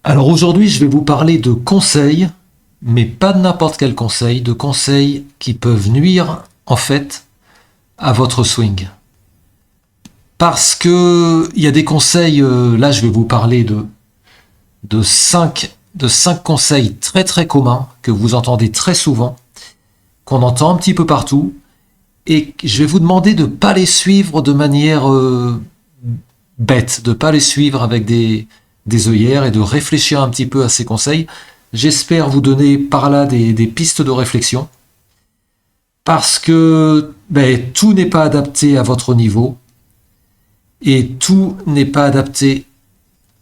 Alors aujourd'hui, je vais vous parler de conseils, mais pas de n'importe quel conseil, de conseils qui peuvent nuire en fait à votre swing. Parce que il y a des conseils, là je vais vous parler de 5 conseils très très communs que vous entendez très souvent, qu'on entend un petit peu partout, et je vais vous demander de ne pas les suivre de manière bête, de ne pas les suivre avec des œillères et de réfléchir un petit peu à ces conseils. J'espère vous donner par là des pistes de réflexion, parce que tout n'est pas adapté à votre niveau et tout n'est pas adapté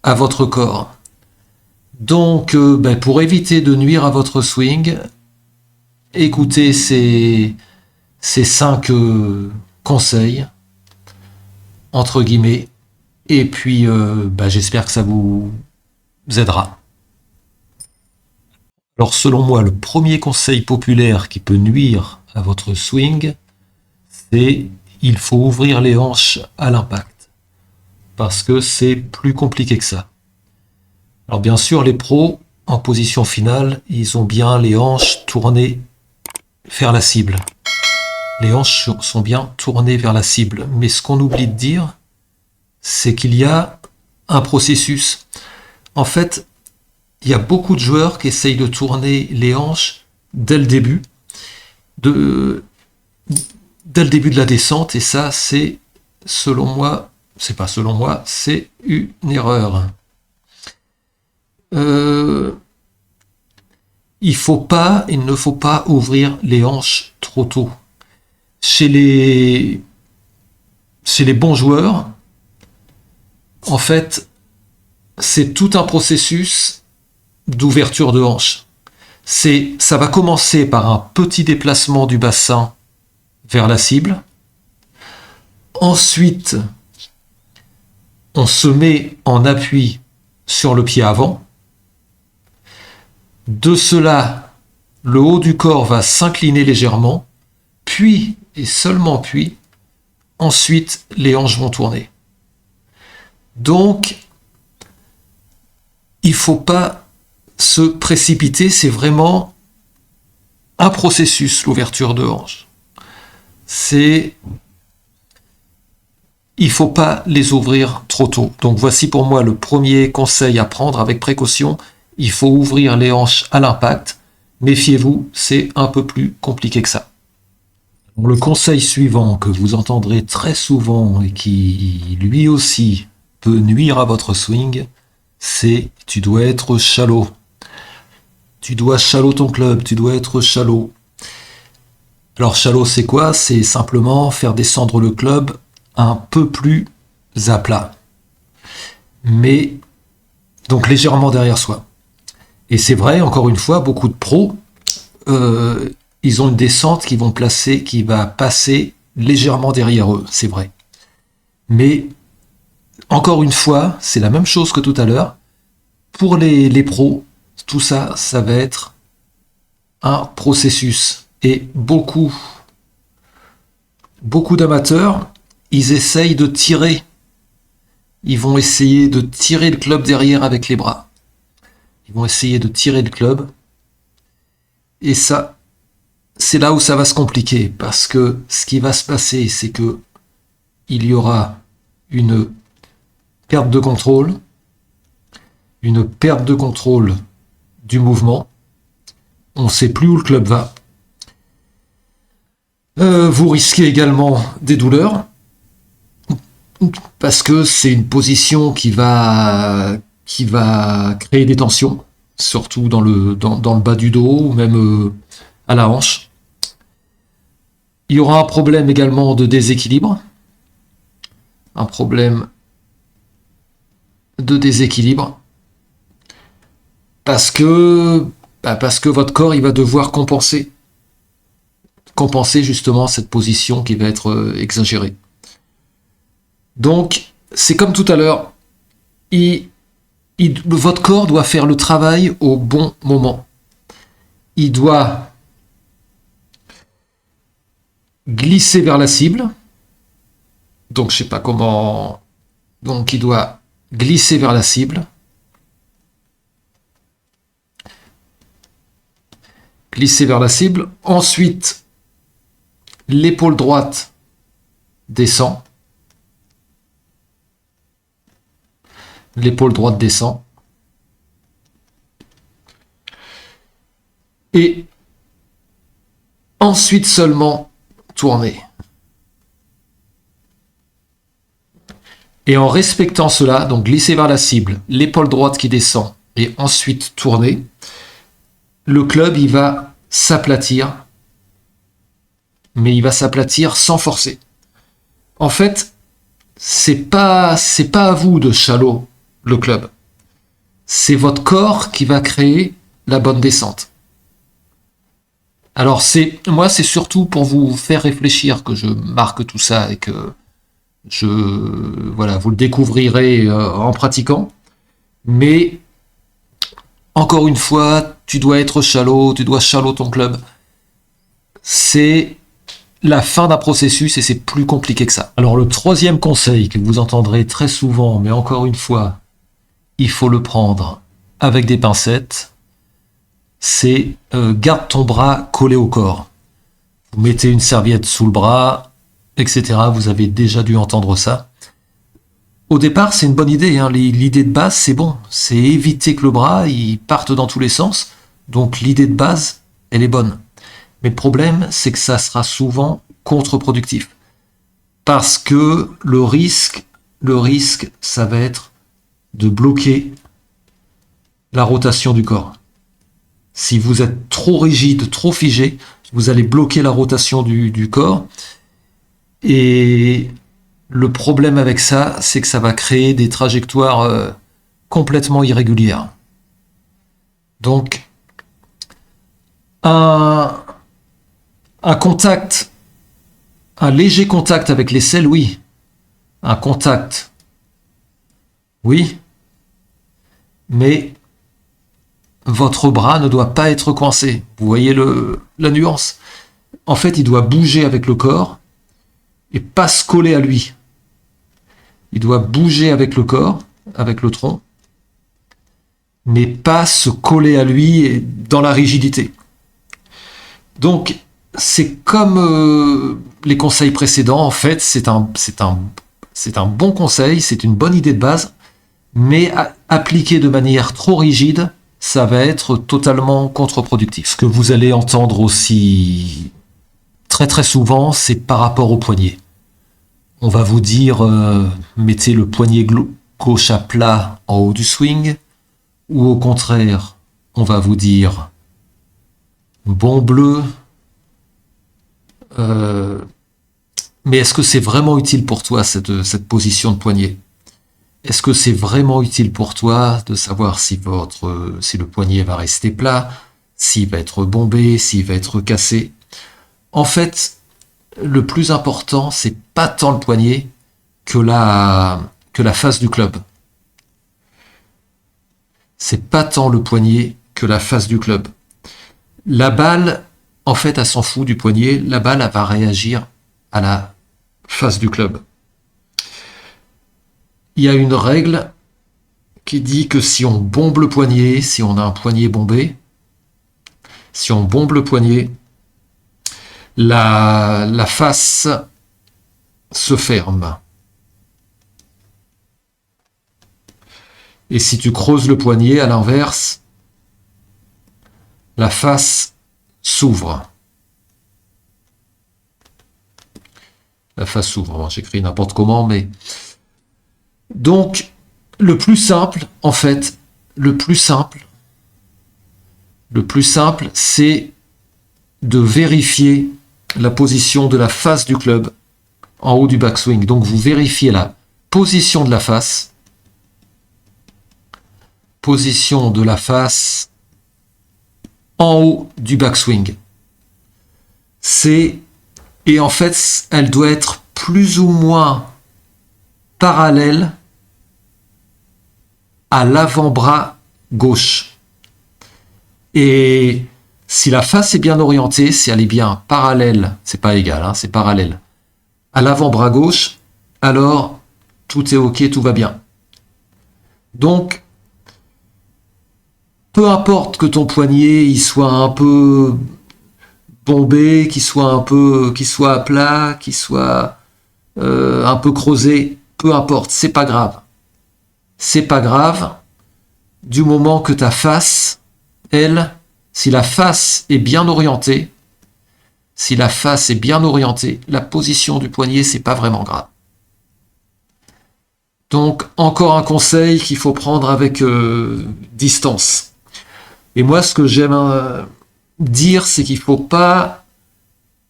à votre corps. Donc, pour éviter de nuire à votre swing, écoutez ces 5 conseils, entre guillemets, et puis j'espère que ça vous aidera. Alors selon moi, le premier conseil populaire qui peut nuire à votre swing, c'est il faut ouvrir les hanches à l'impact. Parce que c'est plus compliqué que ça. Alors bien sûr, les pros, en position finale, ils ont bien les hanches tournées vers la cible. Les hanches sont bien tournées vers la cible. Mais ce qu'on oublie de dire, c'est qu'il y a un processus. En fait, il y a beaucoup de joueurs qui essayent de tourner les hanches dès le début de la descente, et ça, c'est, selon moi, c'est pas selon moi, c'est une erreur. Il ne faut pas ouvrir les hanches trop tôt. Chez les bons joueurs, en fait, c'est tout un processus d'ouverture de hanches. Ça va commencer par un petit déplacement du bassin vers la cible. Ensuite, on se met en appui sur le pied avant. De cela, le haut du corps va s'incliner légèrement, puis, et seulement puis, ensuite, les hanches vont tourner. Donc, il ne faut pas se précipiter, c'est vraiment un processus, l'ouverture de hanches. Il ne faut pas les ouvrir trop tôt. Donc voici pour moi le premier conseil à prendre avec précaution. Il faut ouvrir les hanches à l'impact. Méfiez-vous, c'est un peu plus compliqué que ça. Le conseil suivant que vous entendrez très souvent et qui lui aussi peut nuire à votre swing, c'est tu dois être shallow. Tu dois shallow ton club, tu dois être shallow. Alors shallow c'est quoi? C'est simplement faire descendre le club un peu plus à plat. Mais donc légèrement derrière soi. Et c'est vrai, encore une fois, beaucoup de pros, ils ont une descente qui va passer légèrement derrière eux, c'est vrai. Mais encore une fois, c'est la même chose que tout à l'heure. Pour les pros, tout ça, ça va être un processus. Et beaucoup d'amateurs, ils essayent de tirer. Ils vont essayer de tirer le club derrière avec les bras. Ils vont essayer de tirer le club. Et ça, c'est là où ça va se compliquer. Parce que ce qui va se passer, c'est que il y aura une perte de contrôle du mouvement. On ne sait plus où le club va. Vous risquez également des douleurs, parce que c'est une position qui va créer des tensions, surtout dans le bas du dos ou même à la hanche. Il y aura un problème également de déséquilibre, parce que votre corps il va devoir compenser justement cette position qui va être exagérée. Donc c'est comme tout à l'heure, votre corps doit faire le travail au bon moment. Il doit glisser vers la cible. Donc je sais pas comment. Donc il doit glisser vers la cible. glisser vers la cible. Ensuite, l'épaule droite descend. L'épaule droite descend. Et ensuite seulement tourner. Et en respectant cela, donc glisser vers la cible, l'épaule droite qui descend et ensuite tourner, le club il va s'aplatir, mais il va s'aplatir sans forcer. En fait, c'est pas à vous de shallow le club. C'est votre corps qui va créer la bonne descente. Alors moi c'est surtout pour vous faire réfléchir que je marque tout ça et que vous le découvrirez en pratiquant. Mais encore une fois, tu dois être shallow, tu dois shallow ton club. C'est la fin d'un processus et c'est plus compliqué que ça. Alors le troisième conseil que vous entendrez très souvent, mais encore une fois, il faut le prendre avec des pincettes, c'est garde ton bras collé au corps. Vous mettez une serviette sous le bras, etc. Vous avez déjà dû entendre ça. Au départ, c'est une bonne idée. Hein. L'idée de base, c'est bon. C'est éviter que le bras il parte dans tous les sens. Donc l'idée de base, elle est bonne. Mais le problème, c'est que ça sera souvent contre-productif. Parce que le risque, ça va être de bloquer la rotation du corps. Si vous êtes trop rigide, trop figé, vous allez bloquer la rotation du corps. Et le problème avec ça, c'est que ça va créer des trajectoires complètement irrégulières. Donc, un contact, un léger contact avec l'aisselle, oui. Un contact, oui. Mais votre bras ne doit pas être coincé. Vous voyez la nuance? En fait, il doit bouger avec le corps et pas se coller à lui. Il doit bouger avec le corps, avec le tronc, mais pas se coller à lui dans la rigidité. Donc, c'est comme les conseils précédents, en fait, c'est un bon conseil, c'est une bonne idée de base, mais appliqué de manière trop rigide, ça va être totalement contre-productif. Ce que vous allez entendre aussi très très souvent, c'est par rapport au poignet. On va vous dire, mettez le poignet gauche à plat en haut du swing, ou au contraire, on va vous dire, bon bleu, mais est-ce que c'est vraiment utile pour toi cette position de poignet? Est-ce que c'est vraiment utile pour toi de savoir si le poignet va rester plat, s'il va être bombé, s'il va être cassé? En fait, le plus important, c'est pas tant le poignet que la face du club. C'est pas tant le poignet que la face du club. La balle, en fait, elle s'en fout du poignet. La balle, elle va réagir à la face du club. Il y a une règle qui dit que si on bombe le poignet, si on a un poignet bombé, si on bombe le poignet, la face se ferme. Et si tu creuses le poignet, à l'inverse, la face s'ouvre. La face s'ouvre. Bon, j'écris n'importe comment, mais... Donc, le plus simple, en fait, le plus simple, c'est de vérifier la position de la face du club en haut du backswing. Donc, vous vérifiez la position de la face. Position de la face en haut du backswing. Et en fait, elle doit être plus ou moins parallèle à l'avant-bras gauche. Et si la face est bien orientée, si elle est bien parallèle, c'est pas égal, hein, c'est parallèle, à l'avant-bras gauche, alors tout est ok, tout va bien. Donc, peu importe que ton poignet il soit un peu bombé, qu'il soit à plat, qu'il soit un peu creusé, peu importe, c'est pas grave. C'est pas grave du moment que ta face, elle, si la face est bien orientée, la position du poignet, c'est pas vraiment grave. Donc, encore un conseil qu'il faut prendre avec distance. Et moi, ce que j'aime dire, c'est qu'il ne faut pas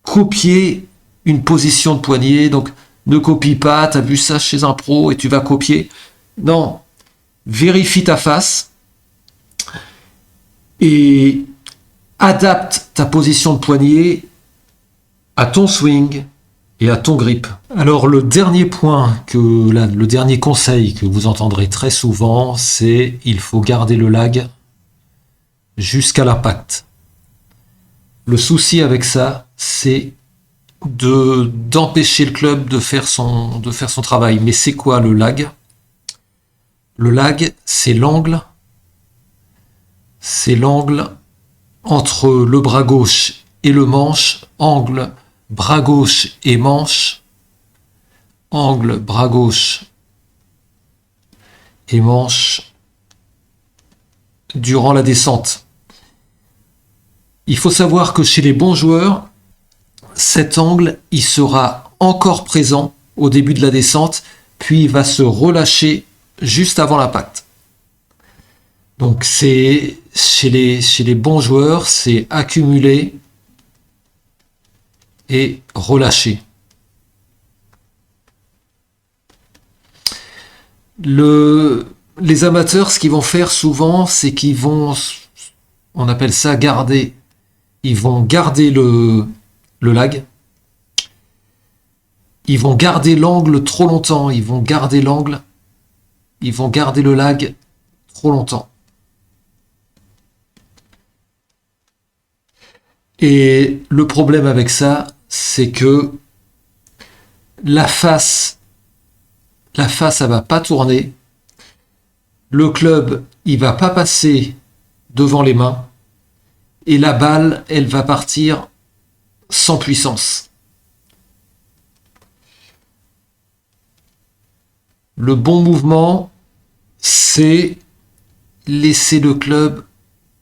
copier une position de poignet. Donc, ne copie pas, tu as vu ça chez un pro et tu vas copier. Non, vérifie ta face et adapte ta position de poignet à ton swing et à ton grip. Alors le dernier point, le dernier conseil que vous entendrez très souvent, c'est il faut garder le lag jusqu'à l'impact. Le souci avec ça, c'est d'empêcher le club de faire son travail. Mais c'est quoi le lag? Le lag, c'est l'angle entre le bras gauche et le manche, angle bras gauche et manche, angle bras gauche et manche durant la descente. Il faut savoir que chez les bons joueurs, cet angle, il sera encore présent au début de la descente, puis il va se relâcher juste avant l'impact. Donc c'est chez les bons joueurs, c'est accumuler et relâcher. Les amateurs, ce qu'ils vont faire souvent, c'est qu'ils vont, on appelle ça garder, ils vont garder le lag, ils vont garder l'angle trop longtemps, ils vont garder le lag trop longtemps. Et le problème avec ça, c'est que la face, elle va pas tourner. Le club, il va pas passer devant les mains. Et la balle, elle va partir sans puissance. Le bon mouvement, c'est laisser le club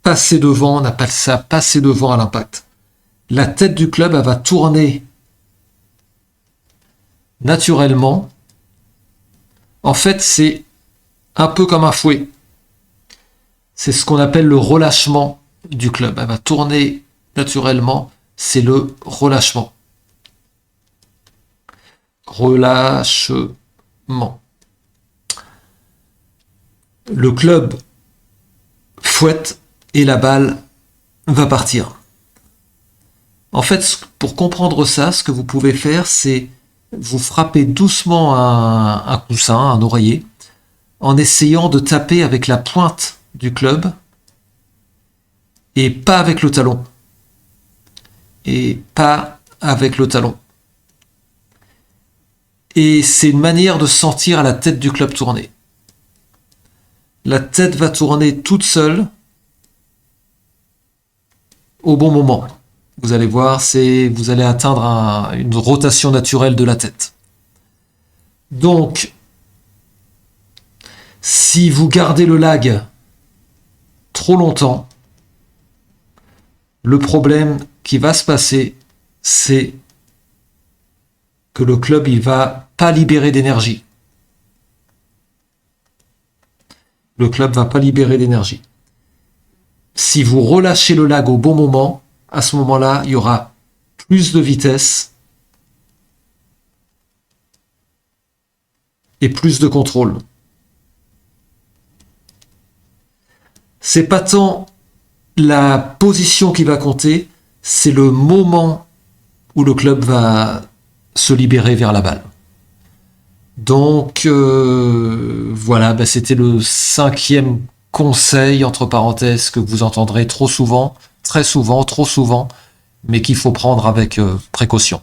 passer devant, on appelle ça passer devant à l'impact. La tête du club, elle va tourner naturellement. En fait, c'est un peu comme un fouet. C'est ce qu'on appelle le relâchement du club. Elle va tourner naturellement. C'est le relâchement. Relâchement. Le club fouette et la balle va partir. En fait, pour comprendre ça, ce que vous pouvez faire, c'est vous frapper doucement un coussin, un oreiller, en essayant de taper avec la pointe du club et pas avec le talon. Et pas avec le talon. Et c'est une manière de sentir la tête du club tourner. La tête va tourner toute seule au bon moment. Vous allez voir, vous allez atteindre une rotation naturelle de la tête. Donc, si vous gardez le lag trop longtemps, le problème qui va se passer, c'est que le club, il va pas libérer d'énergie. Le club va pas libérer d'énergie. Si vous relâchez le lag au bon moment, à ce moment-là, il y aura plus de vitesse et plus de contrôle. C'est pas tant la position qui va compter, c'est le moment où le club va se libérer vers la balle. Donc voilà, c'était le 5e conseil, entre parenthèses, que vous entendrez trop souvent, très souvent, trop souvent, mais qu'il faut prendre avec précaution.